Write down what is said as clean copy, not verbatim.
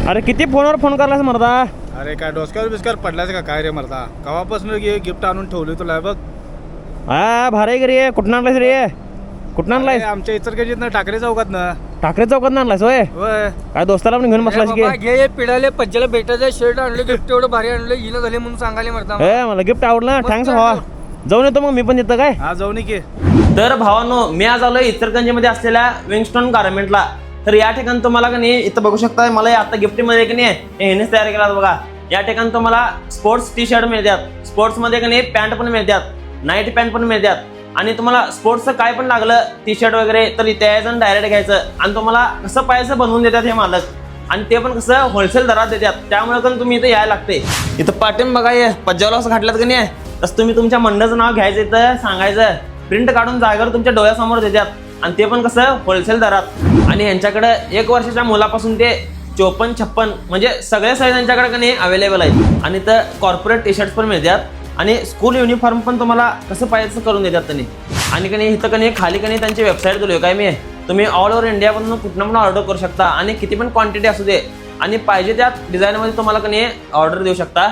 अरे किती फोनवर फोन करलास मर्दा? अरे काय डोसक्यावर बिस्कर पडलास का काय रे मरता? कवापासून गिफ्ट आणून ठेवली तुला बघ. हा भारी रे. कुठं आणलायस रे? कुठं आणलायस? आमच्या इचलकरंजीतनं टाकरे चौकात ना. ठाकरे चौकात आणलायस होय? होय. काय दोस्ताला पण घेऊन बसलास की? घे पिढाले पंचाला भेटायचं शर्ट आणलं गिफ्ट एवढं भारी आणलं हिला झाले म्हणून सांगायला मरता. ए मला गिफ्ट आवडलं. थँक्स भावा. जाऊन येतो मग मी पण येतं काय? हा जाऊन की. तर भावांनो, मी आज आलोय इचलकरंजीमध्ये असलेल्या विंगस्टोन गार्मेंटला. तर या ठिकाणी तुम्हाला का नाही इथं बघू शकता, मला आता गिफ्टमध्ये की नाही हेनेच तयार केला बघा. या ठिकाणी तुम्हाला स्पोर्ट्स टी शर्ट मिळतात, स्पोर्ट्समध्ये का नाही पॅन्ट पण मिळतात, नाईट पॅन्ट पण मिळतात. आणि तुम्हाला स्पोर्ट्सचं काय पण लागलं टी शर्ट वगैरे तर इथे यायचं डायरेक्ट घ्यायचं. आणि तुम्हाला कसं पाहिजे बनवून देतात हे मालक. आणि ते पण कसं होलसेल दरात देतात. त्यामुळे पण तुम्ही इथं यायला लागते. इथं पाठीम बघा हे पज्जावला असं घातलं का नाही, तसं तुम्ही तुमच्या मंडळाचं नाव घ्यायचं, इथं सांगायचं, प्रिंट काढून जागेवर तुमच्या डोळ्यासमोर देतात. आणि ते पण कसं होलसेल दरात. आणि यांच्याकडे 1 वर्षाच्या मुलापासून ते 54-56 म्हणजे सगळे साईज यांच्याकडे का नाही अवेलेबल आहेत. आणि तर कॉर्पोरेट टी शर्ट पण मिळतात. आणि स्कूल युनिफॉर्म पण तुम्हाला कसं पाहिजे करून देतात त्यांनी. आणि कधी इथं कधी खाली कधी त्यांची वेबसाईट दिली काय मी, तुम्ही ऑल ओव्हर इंडियामधून कुठनं पण ऑर्डर करू शकता. आणि किती पण क्वांटिटी असू दे आणि पाहिजे त्या डिझाईनमध्ये तुम्हाला कधी ऑर्डर देऊ शकता.